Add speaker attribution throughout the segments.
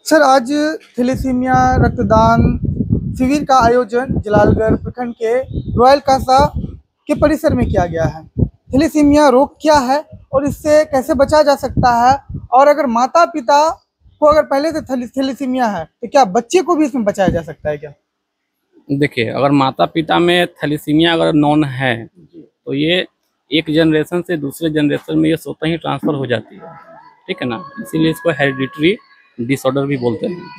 Speaker 1: Sir, आज thalassaemia रक्तदान शिविर का आयोजन जलालगढ़ प्रखंड के रॉयल कासा के परिसर में किया गया है। थैलेसीमिया रोग क्या है और इससे कैसे बचा जा सकता है, और अगर माता पिता को अगर पहले से थैलेसीमिया है तो क्या बच्चे को भी इसमें बचाया जा सकता है क्या?
Speaker 2: देखिए, अगर माता पिता में थैलेसीमिया अगर नॉन है तो ये एक जनरेशन से दूसरे जनरेशन में ये स्वतः ही ट्रांसफर हो जाती है, ठीक है ना। इसीलिए इसको हेरिडिटरी डिसऑर्डर भी बोलते हैं।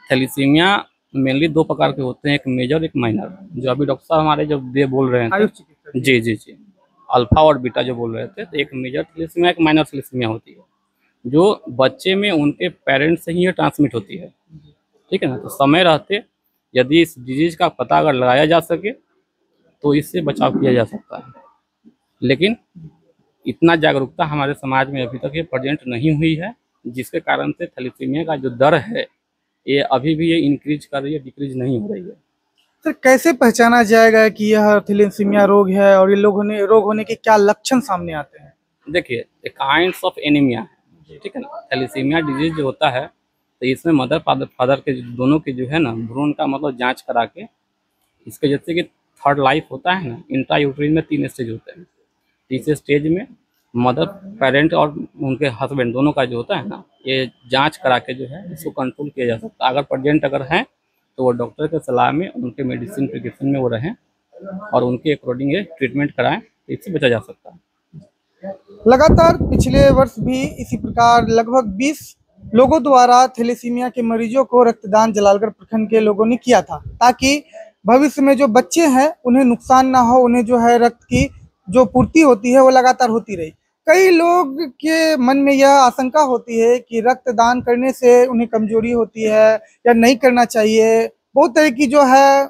Speaker 2: थैलेसीमिया मेनली दो प्रकार के होते हैं, एक मेजर एक माइनर। जो अभी डॉक्टर साहब हमारे जब दे बोल रहे थे, जी जी जी, अल्फा और बीटा जो बोल रहे थे, तो एक मेजर थैलेसीमिया एक माइनर थैलेसीमिया होती है जो बच्चे में उनके पेरेंट्स से ही ट्रांसमिट होती है, ठीक है ना। तो समय रहते यदि इस डिजीज का पता अगर लगाया जा सके तो इससे बचाव किया जा सकता है, लेकिन इतना जागरूकता हमारे समाज में अभी तक ये प्रेजेंट नहीं हुई है, जिसके कारण से थैलेसीमिया का जो दर है ये अभी भी ये इंक्रीज कर रही है, डिक्रीज नहीं हो रही है।
Speaker 1: सर, कैसे पहचाना जाएगा कि यह थैलेसीमिया रोग है और ये रोग होने के क्या लक्षण सामने आते हैं?
Speaker 2: देखिए, काइंड्स ऑफ एनीमिया है, ठीक है ना। थैलेसीमिया डिजीज जो होता है तो इसमें मदर फादर के दोनों के जो है ना भ्रूण का मतलब जांच करा के इसके जैसे कि थर्ड लाइफ होता है ना, इंट्रा यूट्राइन में 3 स्टेज होते हैं। तीसरे स्टेज में मदर पेरेंट और उनके हस्बैंड दोनों का जो होता है ना, ये जांच करा के जो है इसको कंट्रोल किया जा सकता है। अगर प्रेजेंट अगर है तो वो डॉक्टर के सलाह में उनके मेडिसिन प्रिकॉशन में वो रहें और उनके अकॉर्डिंग ये ट्रीटमेंट कराएं, तो इससे बचा जा सकता है।
Speaker 1: लगातार पिछले वर्ष भी इसी प्रकार लगभग 20 लोगों द्वारा थैलेसीमिया के मरीजों को रक्तदान जलालगढ़ प्रखंड के लोगों ने किया था, ताकि भविष्य में जो बच्चे हैं उन्हें नुकसान ना हो, उन्हें जो है रक्त की जो पूर्ति होती है वो लगातार होती रही। कई लोग के मन में यह आशंका होती है कि रक्तदान करने से उन्हें कमजोरी होती है या नहीं करना चाहिए। बहुत तरह की जो है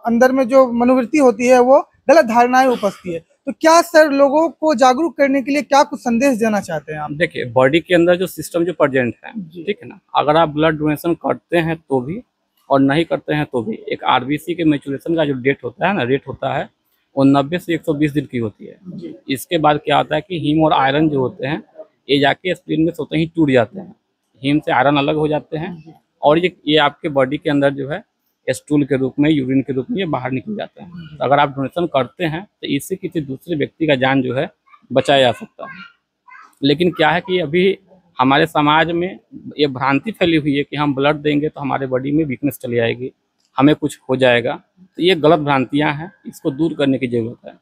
Speaker 1: अंदर में जो मनोवृत्ति होती है वो गलत धारणाएं उपजती है। तो क्या सर, लोगों को जागरूक करने के लिए क्या कुछ संदेश देना चाहते हैं आप?
Speaker 2: देखिए, बॉडी के अंदर जो सिस्टम जो प्रेजेंट है, ठीक है ना, अगर आप ब्लड डोनेशन करते हैं तो भी और नहीं करते हैं तो भी एक आरबीसी के मैच्योरेशन का जो डेट होता है ना, रेट होता है, वो 90 से 120 दिन की होती है। इसके बाद क्या होता है कि हीम और आयरन जो होते हैं ये जाके स्प्लीन में स्वतः ही टूट जाते हैं, हीम से आयरन अलग हो जाते हैं और ये आपके बॉडी के अंदर जो है स्टूल के रूप में, यूरिन के रूप में ये बाहर निकल जाते हैं। तो अगर आप डोनेशन करते हैं तो इससे किसी दूसरे व्यक्ति का जान जो है बचाया जा सकता है। लेकिन क्या है कि अभी हमारे समाज में ये भ्रांति फैली हुई है कि हम ब्लड देंगे तो हमारे बॉडी में वीकनेस चली आएगी, हमें कुछ हो जाएगा। तो ये गलत भ्रांतियां हैं, इसको दूर करने की जरूरत है।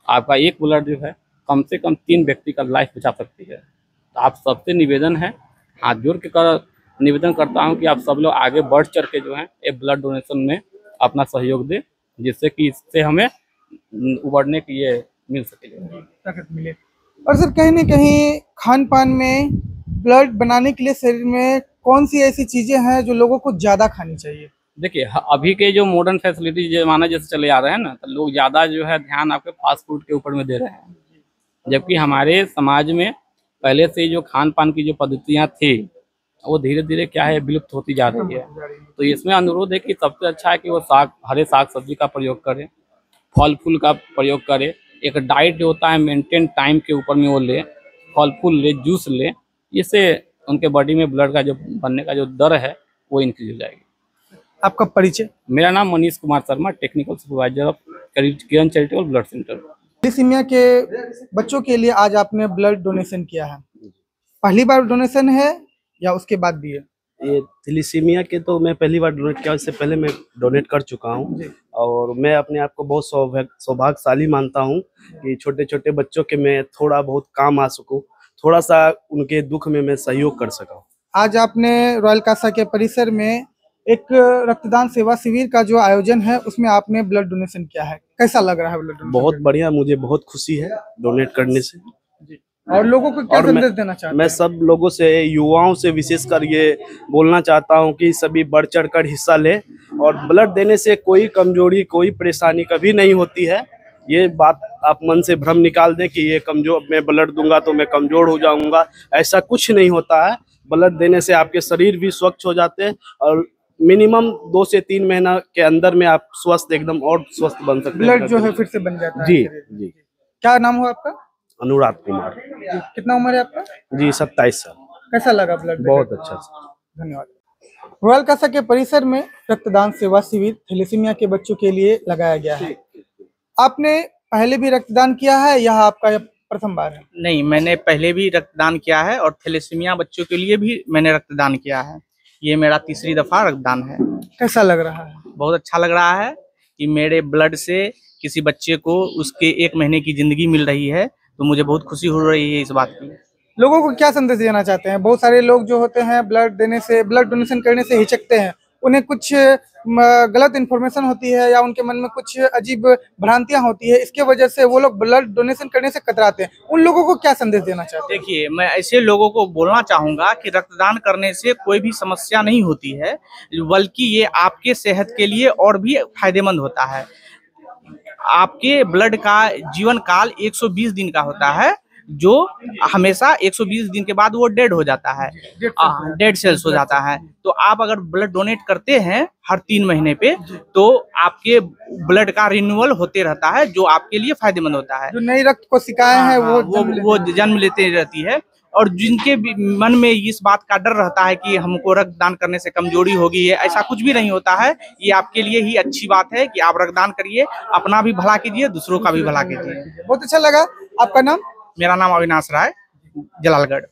Speaker 2: आपका एक ब्लड जो है कम से कम 3 व्यक्ति का लाइफ बचा सकती है। तो आप सबसे निवेदन है, हाथ जोड़ के निवेदन करता हूं कि आप सब लोग आगे बढ़ चढ़ के जो है ये ब्लड डोनेशन में अपना सहयोग दें, जिससे कि इससे हमें उबरने की ये मिल सके,
Speaker 1: ताकत मिले। और सर, कहीं ना कहीं खान पान में ब्लड बनाने के लिए शरीर में कौन सी ऐसी चीजें हैं जो लोगों को ज्यादा खानी चाहिए?
Speaker 2: देखिए, अभी के जो मॉडर्न फैसिलिटी जमाना जैसे चले आ रहे हैं ना, तो लोग ज़्यादा जो है ध्यान आपके फास्ट फूड के ऊपर में दे रहे हैं, जबकि हमारे समाज में पहले से जो खान पान की जो पद्धतियाँ थी वो धीरे धीरे क्या है विलुप्त होती जा रही है। तो इसमें अनुरोध है कि सबसे अच्छा है कि वो हरे साग सब्जी का प्रयोग करें, फल फूल का प्रयोग करें। एक डाइट जो होता है मेंटेन टाइम के ऊपर में वो ले, फल फूल ले, जूस ले, इससे उनके बॉडी में ब्लड का जो बनने का जो दर है वो इंक्रीज हो जाएगी।
Speaker 1: आपका परिचय?
Speaker 2: मेरा नाम Manish Kumar Sharma, technical supervisor of Kiran charitable blood centre.
Speaker 1: Thalassemia के बच्चों के लिए आज आपने ब्लड डोनेशन किया है, पहली बार डोनेशन है या उसके बाद भी है?
Speaker 3: ये थैलेसीमिया के तो मैं पहली बार डोनेट किया, इससे पहले मैं डोनेट कर चुका हूँ और मैं अपने आप को बहुत सौभाग्यशाली मानता हूँ कि छोटे छोटे बच्चों के मैं थोड़ा बहुत काम आ सकूँ, थोड़ा सा उनके दुख में मैं सहयोग कर सका।
Speaker 1: आज आपने रॉयल कासा के परिसर में एक रक्तदान सेवा शिविर का जो आयोजन है उसमें आपने ब्लड डोनेशन किया है, कैसा लग रहा है ब्लड डोनेशन?
Speaker 3: बहुत बढ़िया, मुझे बहुत खुशी है डोनेट करने से।
Speaker 1: और लोगों को क्या संदेश देना चाहते हैं?
Speaker 3: मैं सब लोगों से, युवाओं से विशेषकर ये बोलना चाहता हूं कि सभी बढ़ चढ़ कर हिस्सा ले और ब्लड देने से कोई कमजोरी, कोई परेशानी कभी नहीं होती है। ये बात आप मन से भ्रम निकाल दें कि ये कमजोर, मैं ब्लड दूंगा तो मैं कमजोर हो जाऊंगा, ऐसा कुछ नहीं होता है। ब्लड देने से आपके शरीर भी स्वच्छ हो जाते हैं और मिनिमम 2 से 3 महीना के अंदर में आप स्वस्थ, एकदम और स्वस्थ बन सकते हैं।
Speaker 1: ब्लड जो है फिर से बन जाता है?
Speaker 3: जी जी।
Speaker 1: क्या नाम हुआ आपका?
Speaker 3: अनुराग कुमार।
Speaker 1: कितना उम्र है आपका?
Speaker 3: जी 27 साल।
Speaker 1: कैसा लगा ब्लड?
Speaker 3: बहुत अच्छा।
Speaker 1: धन्यवाद। रॉयल कासा के परिसर में रक्तदान सेवा शिविर थैलेसीमिया के बच्चों के लिए लगाया गया है। आपने पहले भी रक्तदान किया है, यह आपका यह प्रथम बार है?
Speaker 4: नहीं, मैंने पहले भी रक्तदान किया है और थैलेसीमिया बच्चों के लिए भी मैंने रक्तदान किया है। ये मेरा तीसरी दफा रक्तदान है।
Speaker 1: कैसा लग रहा है?
Speaker 4: बहुत अच्छा लग रहा है कि मेरे ब्लड से किसी बच्चे को उसके 1 महीने की जिंदगी मिल रही है, तो मुझे बहुत खुशी हो रही है इस बात की।
Speaker 1: लोगों को क्या संदेश देना चाहते हैं? बहुत सारे लोग जो होते हैं ब्लड डोनेशन करने से हिचकते हैं, उन्हें कुछ गलत इन्फॉर्मेशन होती है या उनके मन में कुछ अजीब भ्रांतियां होती है, इसके वजह से वो लोग ब्लड डोनेशन करने से कतराते हैं। उन लोगों को क्या संदेश देना चाहते हैं?
Speaker 4: देखिए, मैं ऐसे लोगों को बोलना चाहूंगा कि रक्तदान करने से कोई भी समस्या नहीं होती है, बल्कि ये आपके सेहत के लिए और भी फायदेमंद होता है। आपके ब्लड का जीवन काल 120 दिन का होता है, जो हमेशा 120 दिन के बाद वो डेड हो जाता है, डेड सेल्स हो जाता है। तो आप अगर ब्लड डोनेट करते हैं हर 3 महीने पे, तो आपके ब्लड का रिन्यूअल होते रहता है, जो आपके लिए फायदेमंद होता है।
Speaker 1: जो नई रक्त कोशिकाएं हैं
Speaker 4: वो जन्म लेते रहती है। और जिनके भी मन में इस बात का डर रहता है कि हमको रक्तदान करने से कमजोरी होगी, है ऐसा कुछ भी नहीं होता है। ये आपके लिए ही अच्छी बात है कि आप रक्तदान करिए, अपना भी भला कीजिए, दूसरों का भी भला कीजिए।
Speaker 1: बहुत अच्छा लगा। आपका नाम?
Speaker 4: मेरा नाम अविनाश राय, जलालगढ़।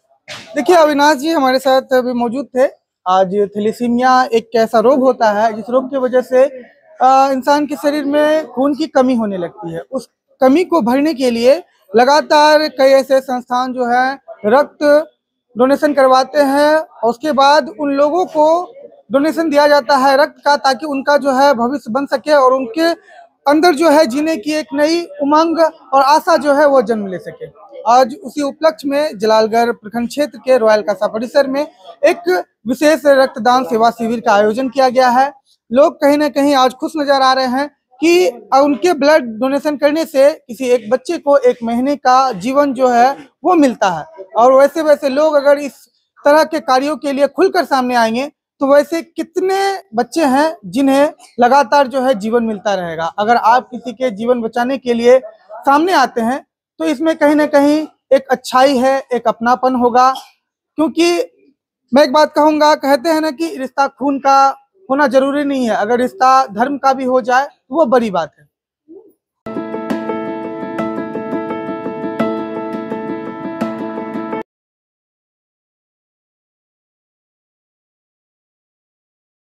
Speaker 1: देखिए, अविनाश जी हमारे साथ अभी मौजूद थे। आज थैलेसीमिया एक ऐसा रोग होता है जिस रोग की वजह से इंसान के शरीर में खून की कमी होने लगती है। उस कमी को भरने के लिए लगातार कई ऐसे संस्थान जो है रक्त डोनेशन करवाते हैं और उसके बाद उन लोगों को डोनेशन दिया जाता है रक्त का, ताकि उनका जो है भविष्य बन सके और उनके अंदर जो है जीने की एक नई उमंग और आशा जो है वो जन्म ले सके। आज उसी उपलक्ष्य में जलालगढ़ प्रखंड क्षेत्र के रॉयल कासा परिसर में एक विशेष रक्तदान सेवा शिविर का आयोजन किया गया है। लोग कहीं ना कहीं आज खुश नजर आ रहे हैं कि उनके ब्लड डोनेशन करने से किसी एक बच्चे को 1 महीने का जीवन जो है वो मिलता है। और वैसे वैसे लोग अगर इस तरह के कार्यों के लिए खुलकर सामने आएंगे तो वैसे कितने बच्चे हैं जिन्हें लगातार जो है जीवन मिलता रहेगा। अगर आप किसी के जीवन बचाने के लिए सामने आते हैं तो इसमें कहीं ना कहीं एक अच्छाई है, एक अपनापन होगा। क्योंकि मैं एक बात कहूंगा, कहते हैं ना कि रिश्ता खून का होना जरूरी नहीं है, अगर रिश्ता धर्म का भी हो जाए तो वो बड़ी बात है।